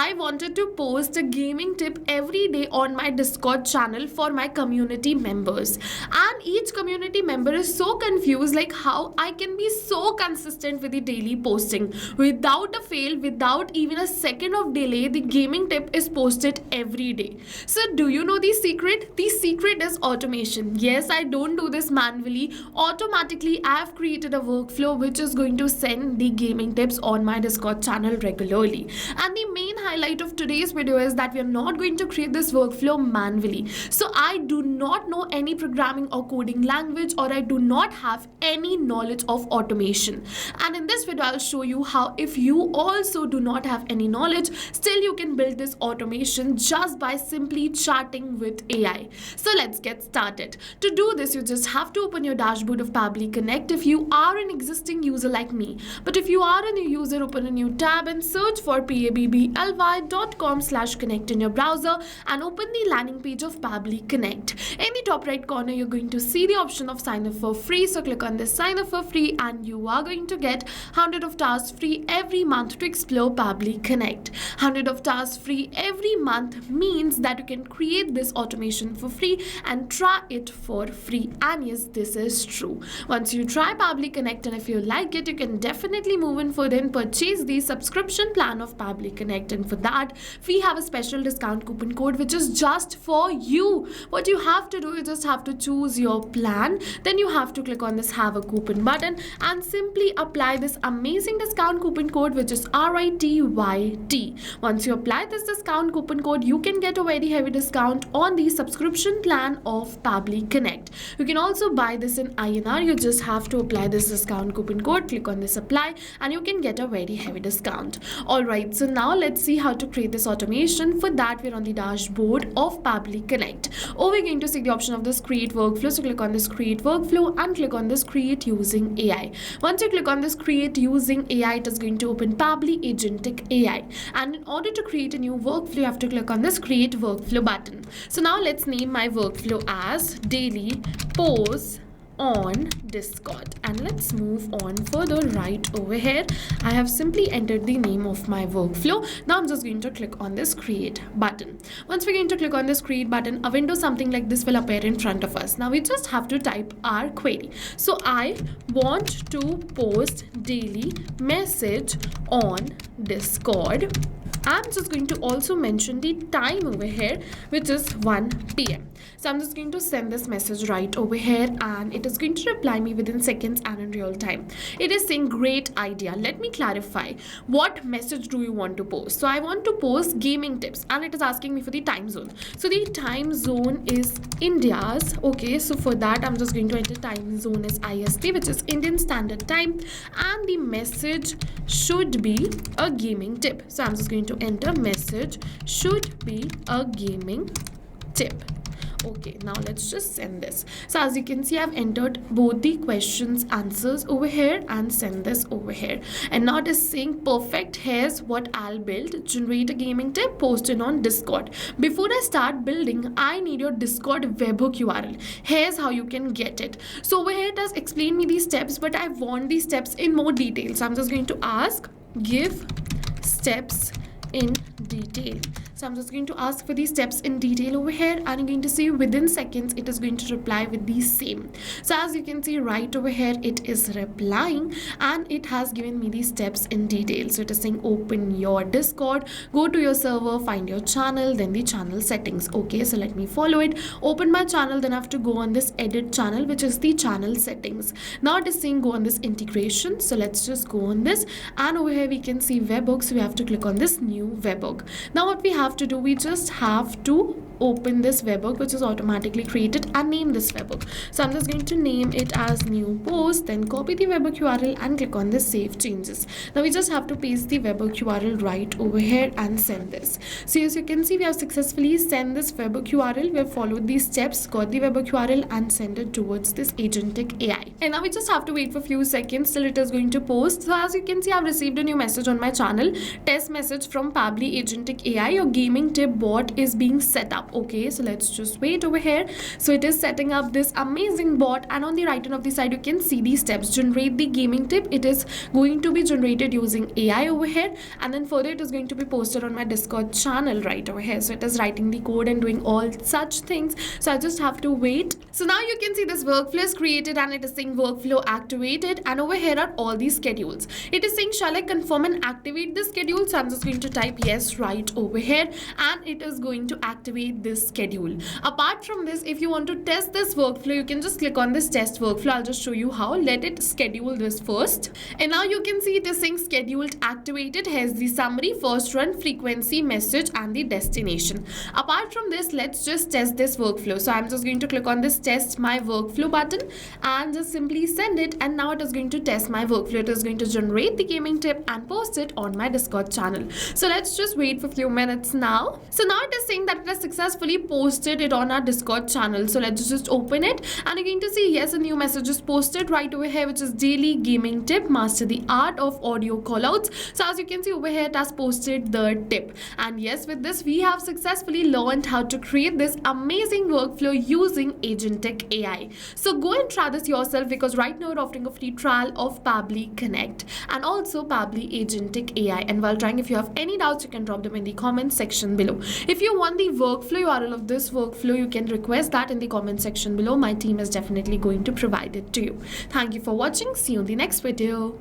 I wanted to post a gaming tip every day on my Discord channel for my community members. And each community member is so confused like how I can be so consistent with the daily posting. Without a fail, without even a second of delay, the gaming tip is posted every day. So do you know the secret? The secret is automation. Yes, I don't do this manually. Automatically, I have created a workflow which is going to send the gaming tips on my Discord channel regularly. And the main highlight of today's video is that we are not going to create this workflow manually. So I do not know any programming or coding language, or I do not have any knowledge of automation. And in this video, I'll show you how, if you also do not have any knowledge, still you can build this automation just by simply chatting with AI. So let's get started. To do this, you just have to open your dashboard of Pabbly Connect if you are an existing user like me. But if you are a new user, open a new tab and search for pabbly.com/connect in your browser and open the landing page of Pabbly Connect. In the top right corner, you're going to see the option of sign up for free. So click on this sign up for free and you are going to get 100 of tasks free every month to explore Pabbly Connect. 100 of tasks free every month means that you can create this automation for free and try it for free. And yes, this is true. Once you try Pabbly Connect and if you like it, you can definitely move in further and purchase the subscription plan of Pabbly Connect. And for that, we have a special discount coupon code which is just for you. What you have to do, you just have to choose your plan. Then you have to click on this have a coupon button and simply apply this amazing discount coupon code which is RITYT. Once you apply this discount coupon code, you can get a very heavy discount on the subscription plan of Pabbly Connect. You can also buy this in INR. You just have to apply this discount coupon code, click on this apply, and you can get a very heavy discount. Alright, so now let's see how to create this automation. For that, we're on the dashboard of Pabbly Connect. Or we're going to see the option of this create workflow. So click on this create workflow and click on this create using AI. Once you click on this create using AI, it is going to open Pabbly Agentic AI. And in order to create a new workflow, you have to click on this create workflow button. So now let's name my workflow as daily posts on Discord, and let's move on further. Right over here, I have simply entered the name of my workflow. Now I'm just going to click on this create button. Once we're going to click on this create button, a window something like this will appear in front of us. Now we just have to type our query. So I want to post daily message on Discord. I'm just going to also mention the time over here, which is 1 p.m. So I'm just going to send this message right over here and it is going to reply me within seconds and in real time. It is saying great idea. Let me clarify. What message do you want to post? So I want to post gaming tips and it is asking me for the time zone. So the time zone is India's. Okay, so for that I'm just going to enter time zone as IST, which is Indian Standard Time, and the message should be a gaming tip. So I'm just going to enter message should be a gaming tip. Okay, now let's just send this. So as you can see, I've entered both the questions answers over here and send this over here. And now it is saying perfect, here's what I'll build. Generate a gaming tip, post it on Discord. Before I start building, I need your Discord webhook URL. Here's how you can get it. So over here it does explain me these steps, but I want these steps in more detail. So I'm just going to ask give steps in detail. So I'm just going to ask for these steps in detail over here, and you're going to see within seconds it is going to reply with the same. So as you can see right over here, it is replying and it has given me these steps in detail. So it is saying open your Discord, go to your server, find your channel, then the channel settings. Okay, so let me follow it. Open my channel, then I have to go on this edit channel, which is the channel settings. Now it is saying go on this integration. So let's just go on this, and over here we can see webhook. So we have to click on this new webhook. Now what we have to do, we just have to open this webhook which is automatically created and name this webhook. So I'm just going to name it as new post, then copy the webhook URL and click on this save changes. Now we just have to paste the webhook URL right over here and send this. So as you can see, we have successfully sent this webhook URL. We have followed these steps, got the webhook URL and send it towards this Agentic AI. And now we just have to wait for a few seconds till it is going to post. So as you can see, I've received a new message on my channel, test message from from Pabbly Agentic AI, your gaming tip bot is being set up. Okay, so let's just wait over here. So it is setting up this amazing bot, and on the right hand of the side you can see these steps. Generate the gaming tip. It is going to be generated using AI over here, and then further it is going to be posted on my Discord channel right over here. So it is writing the code and doing all such things. So I just have to wait. So now you can see this workflow is created and it is saying workflow activated, and over here are all these schedules. It is saying shall I confirm and activate the schedule? So I'm just going to type yes right over here, and it is going to activate this schedule. Apart from this, if you want to test this workflow, you can just click on this test workflow. I'll just show you how. Let it schedule this first, and now you can see it is saying scheduled activated. Here's the summary, first run, frequency, message, and the destination. Apart from this, let's just test this workflow. So I'm just going to click on this test my workflow button and just simply send it, and now it is going to test my workflow. It is going to generate the gaming tip and post it on my Discord channel. So let's just wait for a few minutes now. So now it is saying that it has successfully posted it on our Discord channel. So let's just open it, and you're going to see yes, a new message is posted right over here, which is daily gaming tip, master the art of audio callouts. So as you can see over here, it has posted the tip, and yes, with this we have successfully learned how to create this amazing workflow using Agentic AI. So go and try this yourself, because right now we're offering a free trial of Pabbly Connect and also Pabbly Agentic AI. And while trying, if you have any doubts, you can drop them in the comment section below. If you want the workflow URL of this workflow, you can request that in the comment section below. My team is definitely going to provide it to you. Thank you for watching. See you in the next video.